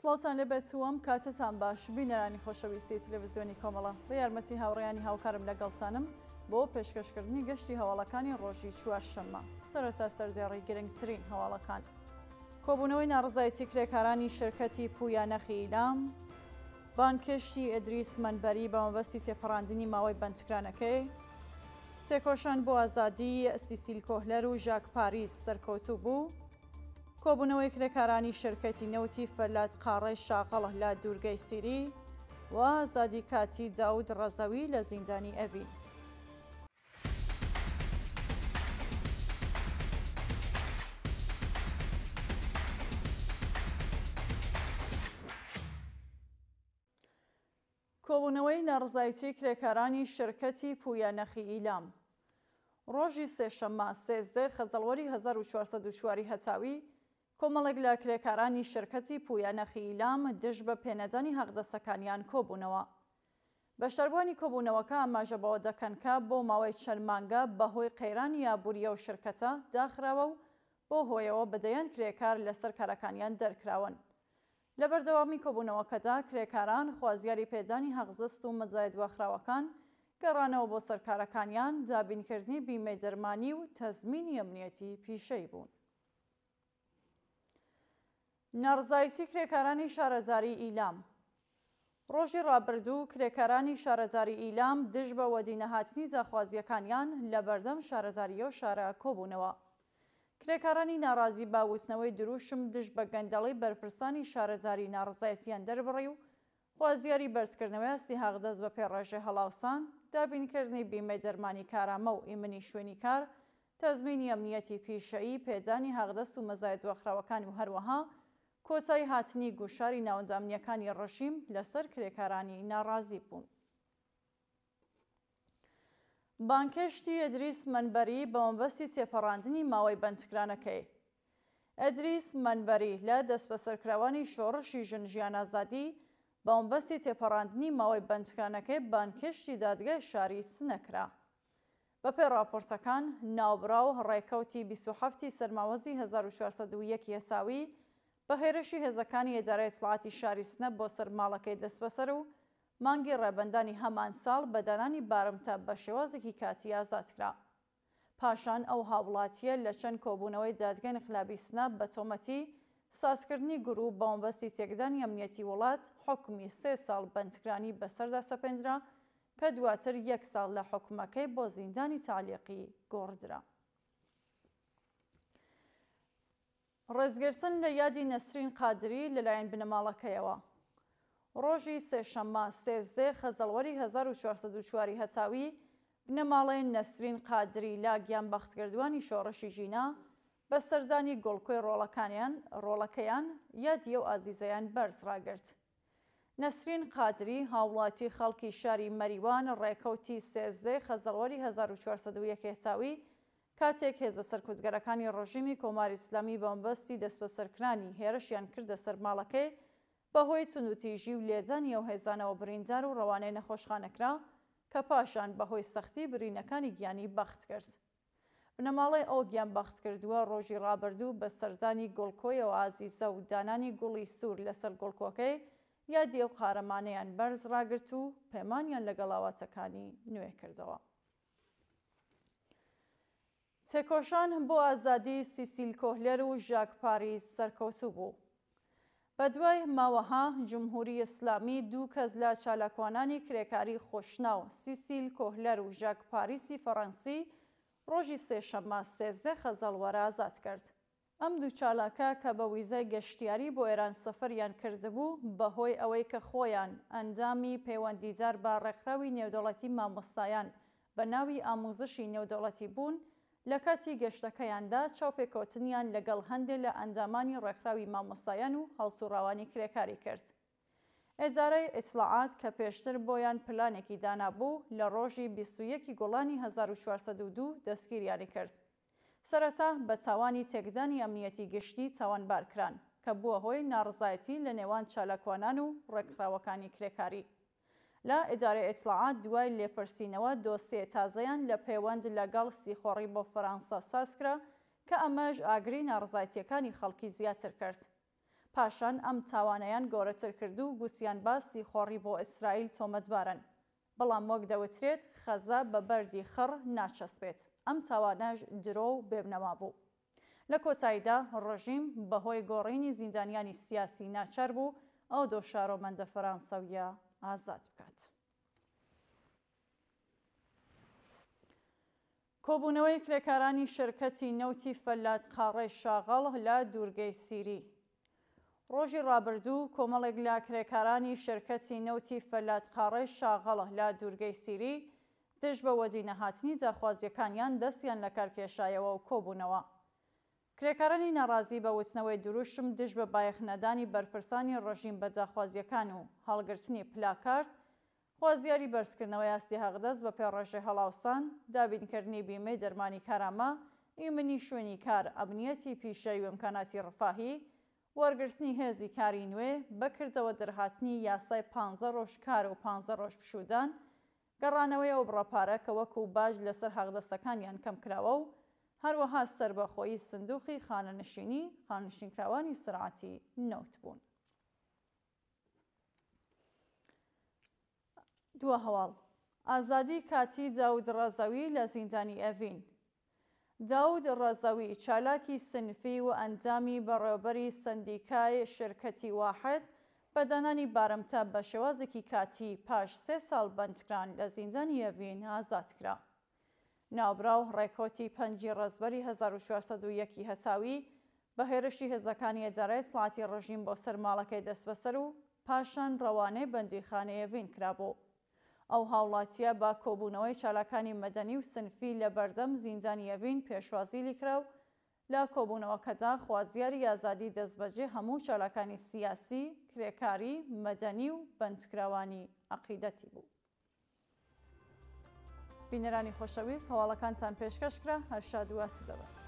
سڵاتان لەبێت وەم کاتتان باش بینەرانی خۆشەویستی تەلەڤیزیۆنی کۆمەڵە بە یارمەتی هاوڕێیانی هاوکارم لەگەڵتانم بۆ پێشکەشکردنی گەشتی هەواڵەکانی ڕۆژی چوارشەممە سەرەتا سەردێڕی گرنگترین هەواڵەکان کۆبوونەوەی ناڕزایەتی کرێکارانی شرکەتی پویانەخی ئیلام بانکێشتی ئیدریس مەنبەری بە مەبەستی تێپەڕاندنی ماوەی بەندکرانەکەی تێکۆشان بۆ ئازادی سیسیل کۆهلەر و ژاک پاریس سەرکەوتوو بوو کۆبوونەوەی کرێکارانی شرکەتی نەوتی فەلات قاڕەی شاغەڵ لە دوورگەی سیری و ئازادی کاتی داود ڕەزەوی لە زیندانی ئەڤین. کۆبوونەوەی ناڕزایەتی کرێکارانی شرکەتی پویانەخی ئیلام ڕۆژی سێشەممە 13 خەزەڵوەری 1404 هەتاوی کۆمەڵێک لە کرێکارانی شرکەتی پویانەخی ئیلام دژ بە پێنەدانی حەقدەسەکانیان کۆبوونەوە. بەشداربوانی کۆبوونەوەکە ئاماژە بەوە دەکەن کە بۆ ماوەی چەند مانگە بەهۆی قەیرانی یابووریە و شرکەتە داخراوە و بۆ هۆیەوە بەدەیان کرێکار لەسەر کارەکانیان دەرکراون. لە بەردەوامی کۆبوونەوەکەدا کرێکاران خوازیاری پێدانی حەقزەست و مەجای دواخراوەکان گەڕانەوە بۆ سەرکارەکانیان دابینکردنی بیمەی دەرمانی و تەزمینی ئەمنیەتی پیشەی بوون. ناڕزایەتی کرێکارانی شارەزاری ئیلام ڕۆژی ڕابردوو کرێکارانی شارەزاری ئیلام دژ بە وەدی نەهاتنی جاخوازیەکانیان لە بەردەم شارەزاریە و شارە کۆبوونەوە. کرێکارانی ناڕازی باوتنەوەی دروشم دژ بە گەندەڵی بەرپرسانی شارەزاری ناڕزایەتیان دەربڕی و خوازیاری بەرزکردنەوەی سیهاغدەست بە پێڕێژەی هەڵاوسان دابینکردنی بیمەی دەرمانی کارامە و ئیمنی شوێنی کار تەزمینی ئەمنیەتی پیشەیی پێدانی حەقدەست و مەزای دواخراوەکانی و هەروەها کۆتایی هاتنی گوشاری ناوەندامنیەکانی ڕژیم لەسەر کرێکارانی ناڕازی بوون. بانکێشتی ئیدریس مەنبەری بە مەبەستی تێپەڕاندنی ماوەی بەندکرانەکەی ئیدریس مەنبەری لە دەستبەسەرکراوانی شۆڕشی ژن ژیان ئازادی بە مەبەستی تێپەڕاندنی ماوەی بەندکرانەکەی بانکێشتی دادگای شاری سنەکرا. بەپێی راپۆرتەکان ناوبراو ڕێکەوتی 27 سەرماوەزی 1401 یەساوی بە هێرشی هێزەکانی ئیدارەی ئیتلاعاتی شاری سنە بۆ سەر ماڵەکەی دەستبەسەر و مانگی ڕێبەندانی هەمان ساڵ بە دانانی بارمتە بە شێوازێکی کاتی ئازادکرا. پاشان ئەو هاوڵاتیە لە چەند کۆبوونەوەی دادگای ئینقلابی سنە بە تۆمەتی سازکردنی گروپ بە مەبەستی تێکدانی ئەمنیەتی وڵات حکمی 3 ساڵ بەندکرانی بەسەردا سەپێنرا کە دواتر 1 ساڵ لە حکومەکەی بۆ زیندانی تالیقی گۆڕدرا. ڕێزگرتن لە یادی نەسرین قادری لەلایەن بنەماڵەکەیەوە ڕۆژی سێشەممە 13 خەزەڵوەری 1404 هەتاوی بنەماڵەی نەسرین قادری لا گیانبەختکردوانی شۆڕشی ژینا بە سەردانی گۆڵکۆی ڕۆڵەکەیان یادیە و ئازیزەیان بەرز ڕاگرت. نەسرین قادری هاوڵاتی خەڵکی شاری مەریوان ڕێکەوتی 13 خەزەڵوەری 1401 هەتاوی کاتێک هێزە سەرکوتگەرەکانی ڕژیمی کۆماری ئیسلامی بە مەبەستی دەستبەسەرکرانی هێرشیان کردە سەر ماڵەکەی بەهۆی توندوتیژی و لێدانی ئەو هێزانەوە بریندار و ڕەوانەی نەخۆشخانەکرا کە پاشان بەهۆی سەختی برینەکانی گیانی بەخت کرد. بنەماڵەی ئەو گیان بەخت کردووە ڕۆژی ڕابردوو بە سەردانی گۆڵکۆیەوە ئازیزە و دانانی گوڵی سوور لەسەر گۆڵکۆکەی یادی ئەو قارەمانەیان بەرز ڕاگرت و پەیمانیان لەگەڵ هاواتەکانی نوێ کردەوە. تێکۆشان بۆ ئازادی سیسیل کۆهلەر و ژاک پاریس سەرکەوتوو بوو. بە دوای ماوەها جمهوری ئیسلامی دوو کەس لە چالاکوانانی کرێکاری خۆشناو سیسیل کۆهلەر و ژاک پاریسی فەڕەنسی ڕۆژی سێشەممە 13 خەزەڵوەرە ئازاد کرد. ئەم دوو چالاکە کە بە ویزای گەشتیاری بۆ ئێران سەفەریان کردبوو بەهۆی ئەوەی کە خۆیان ئەندامی پەیوەندیدار بە ڕێکخراوی نێودەوڵەتی مامۆستایان بە ناوی ئامۆزشی نێودەوڵەتی بوون لە کاتی گەشتەکەیاندا چاوپێکەوتنیان لەگەڵ هەندێک لە ئەندامانی ڕێکخراوی مامۆستایان و هەڵسوڕاوانی کرێکاری کرد. ئێدارەی ئیتلاعات کە پێشتر بۆیان پلانێکی دانابوو لە ڕۆژی 21 گوڵانی 1402 دەستگیریانی کرد. سەرەتا بە تاوانی تێکدانی ئەمنیەتی گشتی تاوانبارکران کە بووە هۆی ناڕزایەتی لە نێوان چالاکوانان و ڕێکخراوەکانی کرێکاری. لە ئیدارەی ئیتلاعات دوای لێپرسینەوە دۆسیە تازەیان لە پەیوەند لەگەڵ سیخۆڕی بۆ فەرەنسا سازکرا کە ئەمەش ئاگری ناڕزایەتیەکانی خەڵکی زیاتر کرد. پاشان ئەم تاوانەیان گەورەتر کرد و گوتیان باسی خۆڕی بۆ ئیسرائیل تۆمەتبارن. بەڵام وەک دەوترێت خەزە بە بەردی خڕ ناچەسبێت. ئەم تاوانەش درۆ و بێبنەما بوو. لە کۆتاییدا ڕژیم بەهۆی گۆڕینی زیندانیانی سیاسی ناچار بوو ئەو دۆ شارۆمەندە فەرانسەویە ئازاد بکات. کۆبوونەوەی کرێکارانی شرکەتی نەوتی فەلات قاڕەی شاغەڵ لە دوورگەی سیری. ڕۆژی ڕابردوو کۆمەڵێک لە کرێکارانی شرکەتی نەوتی فەلات قاڕەی شاغەڵ لە دوورگەی سیری دژ بە وەدی نەهاتنی داخوازیەکانیان دەستیان لە کارکێشایەوە و کۆبوونەوە. کرێکارانی ناڕازی بە وتنەوەی دروشم دژ بە بایەخنەدانی بەرپرسانی ڕژیم بە داخوازیەکان و هەڵگرتنی پلاکارد، خوازیاری بەرزکردنەوەی ئاستی هەغدەست بە پێڕێژەی هەڵاوسان، دابینکردنی بیمەی دەرمانی کارامە، ئیمنی شوێنی کار، ئەمنیەتی پیشەی و ئیمکاناتی ڕفاهی، وەرگرتنی هێزی کاری نوێ، بەکردەوە دەرهاتنی یاسای 15 ڕۆژ کار و 15 ڕۆژ پشودان، گەڕانەوەی ئەو بڕەپارە کە وەکو باج لەسەر هەغدەستەکانیان کەم کراوە و هەروەها سەربەخۆیی سندوقی خانەنشینکراوانی سرعەتی نەوت بوون. دووە هەواڵ ئازادی کاتی داود ڕەزەوی لە زیندانی ئەڤین. داود ڕەزەوی چالاکی سنفی و ئەندامی بەڕێوەبەری سندیکای شرکەتی واحد بە دانانی بارمتە بە شێوازێکی کاتی پاش 3 ساڵ بەندکران لە زیندانی ئەڤین ئازاد کرا. ناوبراو ڕێکۆتی پەنجی ڕەزبەری 1401 هەساوی بە هێرشی هێزەکانی ئێدارەی سڵاتی ڕژیم بۆ سەر ماڵەکەی دەست بەسەر و پاشان ڕەوانەی بەندیخانەی ئەڤین کرابوو. ئەو هاوڵاتیە با کۆبوونەوەی چالاکانی مەدەنی و سنفی لە بەردەم زیندانی ئەڤین پێشوازی لیکرا و لە کۆبوونەوەکەدا خوازیاری ئازادی دەستبەجێ هەموو چالاکانی سیاسی، کرێکاری، مەدەنی و بەندکراوانی عەقیدەتی بوو. بینەرانی خۆشەویست، هەواڵەکانتان پێشکەشکرا، هەر شاد و ئاسوودە بن.